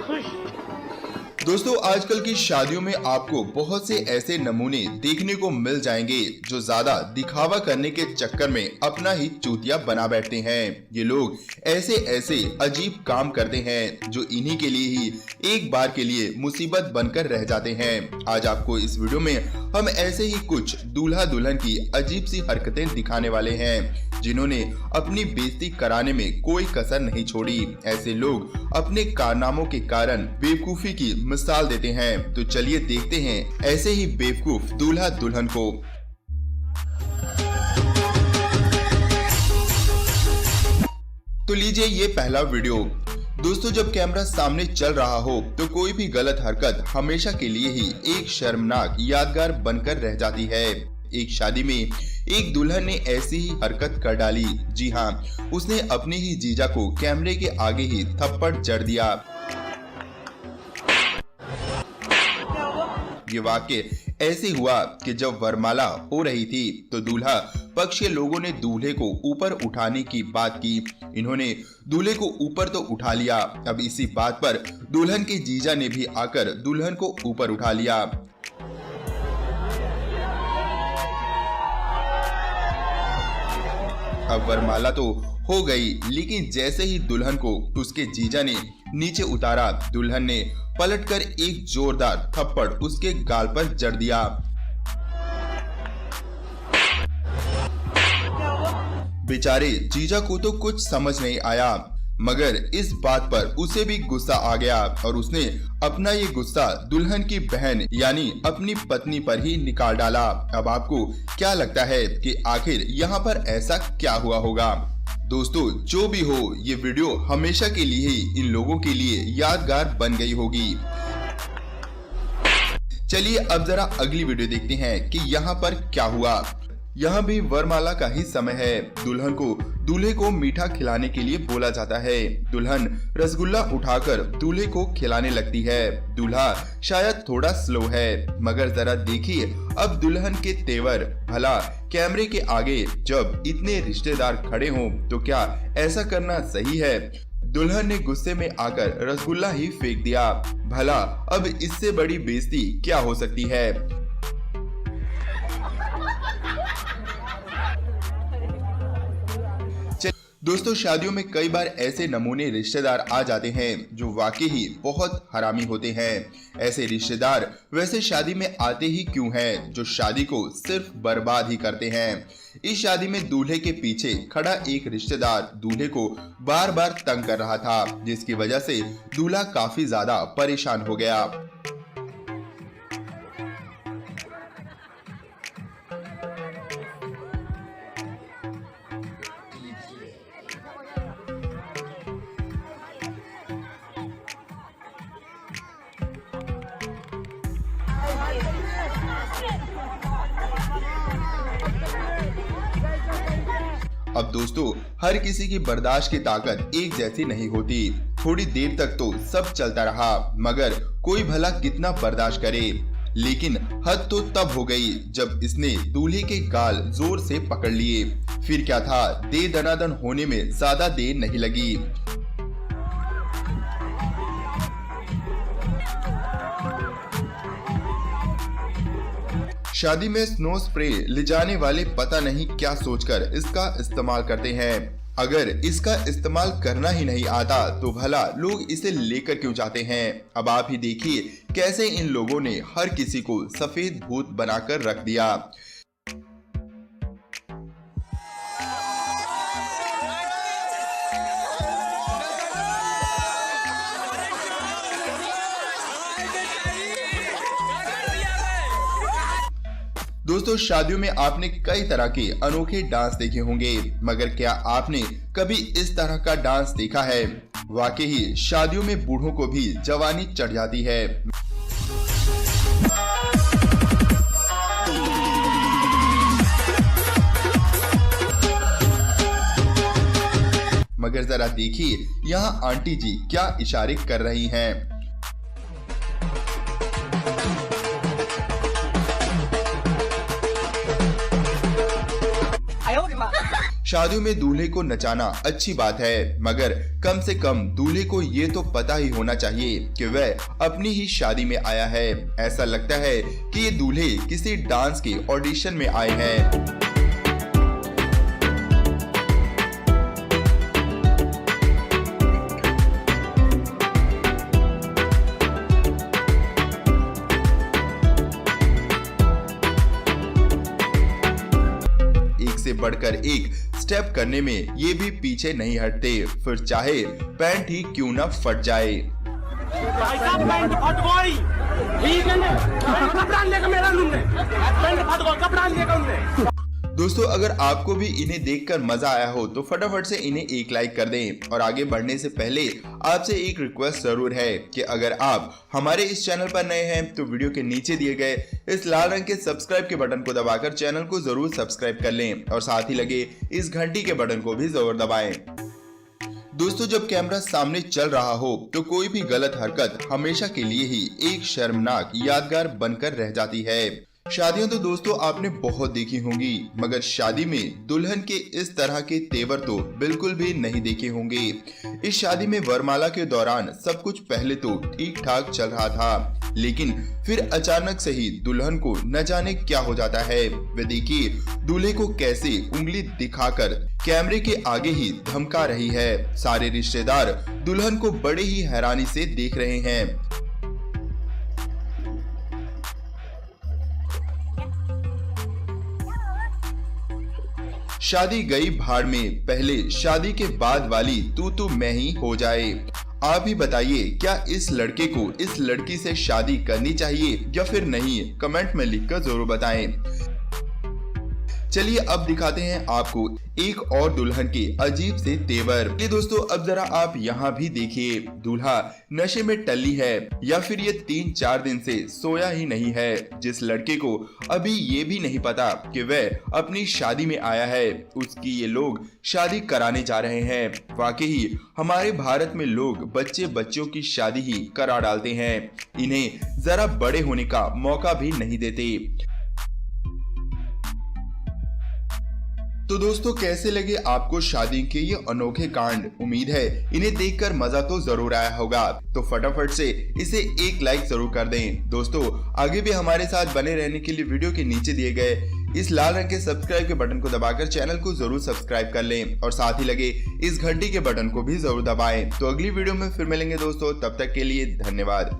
खुश। दोस्तों, आजकल की शादियों में आपको बहुत से ऐसे नमूने देखने को मिल जाएंगे जो ज्यादा दिखावा करने के चक्कर में अपना ही चूतिया बना बैठते हैं। ये लोग ऐसे ऐसे अजीब काम करते हैं जो इन्हीं के लिए ही एक बार के लिए मुसीबत बनकर रह जाते हैं। आज आपको इस वीडियो में हम ऐसे ही कुछ दूल्हा दुल्हन की अजीब सी हरकतें दिखाने वाले हैं जिन्होंने अपनी बेइज्जती कराने में कोई कसर नहीं छोड़ी। ऐसे लोग अपने कारनामों के कारण बेवकूफी की मिसाल देते हैं। तो चलिए देखते हैं ऐसे ही बेवकूफ दूल्हा दुल्हन को। तो लीजिए ये पहला वीडियो। दोस्तों, जब कैमरा सामने चल रहा हो तो कोई भी गलत हरकत हमेशा के लिए ही एक शर्मनाक यादगार बनकर रह जाती है। एक शादी में एक दुल्हन ने ऐसी ही हरकत कर डाली। जी हाँ, उसने अपने ही जीजा को कैमरे के आगे ही थप्पड़ जड़ दिया। ये वाक्य ऐसे हुआ कि जब वरमाला हो रही थी तो दूल्हा पक्ष के लोगों ने दूल्हे को ऊपर उठाने की बात की। इन्होंने दूल्हे को ऊपर तो उठा लिया, अब इसी बात पर दुल्हन के जीजा ने भी आकर दुल्हन को ऊपर उठा लिया। अब वरमाला तो हो गई, लेकिन जैसे ही दुल्हन को उसके जीजा ने नीचे उतारा, दुल्हन ने पलटकर एक जोरदार थप्पड़ उसके गाल पर जड़ दिया। बेचारे जीजा को तो कुछ समझ नहीं आया, मगर इस बात पर उसे भी गुस्सा आ गया और उसने अपना ये गुस्सा दुल्हन की बहन यानी अपनी पत्नी पर ही निकाल डाला। अब आपको क्या लगता है कि आखिर यहाँ पर ऐसा क्या हुआ होगा? दोस्तों, जो भी हो, ये वीडियो हमेशा के लिए ही इन लोगों के लिए यादगार बन गई होगी। चलिए अब जरा अगली वीडियो देखते हैं कि यहाँ पर क्या हुआ। यहाँ भी वरमाला का ही समय है। दुल्हन को दूल्हे को मीठा खिलाने के लिए बोला जाता है। दुल्हन रसगुल्ला उठाकर दूल्हे को खिलाने लगती है। दूल्हा शायद थोड़ा स्लो है, मगर जरा देखिए अब दुल्हन के तेवर। भला कैमरे के आगे जब इतने रिश्तेदार खड़े हों तो क्या ऐसा करना सही है? दुल्हन ने गुस्से में आकर रसगुल्ला ही फेंक दिया। भला अब इससे बड़ी बेइज्जती क्या हो सकती है? दोस्तों, शादियों में कई बार ऐसे नमूने रिश्तेदार आ जाते हैं जो वाकई ही बहुत हरामी होते हैं। ऐसे रिश्तेदार वैसे शादी में आते ही क्यों हैं, जो शादी को सिर्फ बर्बाद ही करते हैं। इस शादी में दूल्हे के पीछे खड़ा एक रिश्तेदार दूल्हे को बार बार तंग कर रहा था, जिसकी वजह से दूल्हा काफी ज्यादा परेशान हो गया। अब दोस्तों, हर किसी की बर्दाश्त की ताकत एक जैसी नहीं होती। थोड़ी देर तक तो सब चलता रहा, मगर कोई भला कितना बर्दाश्त करे। लेकिन हद तो तब हो गई जब इसने दूल्हे के गाल जोर से पकड़ लिए। फिर क्या था, दे दनादन होने में ज्यादा देर नहीं लगी। शादी में स्नो स्प्रे ले जाने वाले पता नहीं क्या सोचकर इसका इस्तेमाल करते हैं। अगर इसका इस्तेमाल करना ही नहीं आता तो भला लोग इसे लेकर क्यों जाते हैं? अब आप ही देखिए कैसे इन लोगों ने हर किसी को सफेद भूत बनाकर रख दिया। दोस्तों, शादियों में आपने कई तरह के अनोखे डांस देखे होंगे, मगर क्या आपने कभी इस तरह का डांस देखा है? वाकई ही शादियों में बूढ़ों को भी जवानी चढ़ जाती है। मगर जरा देखिए यहाँ आंटी जी क्या इशारे कर रही हैं। शादियों में दूल्हे को नचाना अच्छी बात है, मगर कम से कम दूल्हे को ये तो पता ही होना चाहिए कि वह अपनी ही शादी में आया है। ऐसा लगता है कि ये दूल्हे किसी डांस के ऑडिशन में आए हैं। से बढ़कर एक स्टेप करने में ये भी पीछे नहीं हटते, फिर चाहे पैंट ही क्यों ना फट जाए। भाई साहब पैंट फट गई, ठीक है ना? कपड़ा लेकर मेरा लूंगे, पैंट फट गई, कपड़ा लेकर उनने। दोस्तों, अगर आपको भी इन्हें देखकर मजा आया हो तो फटाफट से इन्हें एक लाइक कर दें। और आगे बढ़ने से पहले आपसे एक रिक्वेस्ट जरूर है कि अगर आप हमारे इस चैनल पर नए हैं तो वीडियो के नीचे दिए गए इस लाल रंग के सब्सक्राइब के बटन को दबाकर चैनल को जरूर सब्सक्राइब कर लें और साथ ही लगे इस घंटी के बटन को भी जरूर दबाएं। दोस्तों, जब कैमरा सामने चल रहा हो तो कोई भी गलत हरकत हमेशा के लिए ही एक शर्मनाक यादगार बनकर रह जाती है। शादियां तो दोस्तों आपने बहुत देखी होंगी, मगर शादी में दुल्हन के इस तरह के तेवर तो बिल्कुल भी नहीं देखे होंगे। इस शादी में वरमाला के दौरान सब कुछ पहले तो ठीक ठाक चल रहा था, लेकिन फिर अचानक से ही दुल्हन को न जाने क्या हो जाता है। वे देखिए दूल्हे को कैसे उंगली दिखाकर कैमरे के आगे ही धमका रही है। सारे रिश्तेदार दुल्हन को बड़े ही हैरानी से देख रहे हैं। शादी गई भाड़ में, पहले शादी के बाद वाली तू मैं ही हो जाए। आप ही बताइए, क्या इस लड़के को इस लड़की से शादी करनी चाहिए या फिर नहीं? कमेंट में लिखकर जरूर बताएं। चलिए अब दिखाते हैं आपको एक और दुल्हन के अजीब से तेवर। ये दोस्तों, अब जरा आप यहाँ भी देखिए, दूल्हा नशे में टल्ली है या फिर ये 3-4 दिन से सोया ही नहीं है। जिस लड़के को अभी ये भी नहीं पता कि वह अपनी शादी में आया है, उसकी ये लोग शादी कराने जा रहे हैं। वाकई हमारे भारत में लोग बच्चों की शादी ही करा डालते हैं, इन्हें जरा बड़े होने का मौका भी नहीं देते। तो दोस्तों, कैसे लगे आपको शादी के ये अनोखे कांड? उम्मीद है इन्हें देखकर मजा तो जरूर आया होगा, तो फटाफट से इसे एक लाइक जरूर कर दें। दोस्तों, आगे भी हमारे साथ बने रहने के लिए वीडियो के नीचे दिए गए इस लाल रंग के सब्सक्राइब के बटन को दबाकर चैनल को जरूर सब्सक्राइब कर लें और साथ ही लगे इस घंटी के बटन को भी जरूर दबाएं। तो अगली वीडियो में फिर मिलेंगे दोस्तों, तब तक के लिए धन्यवाद।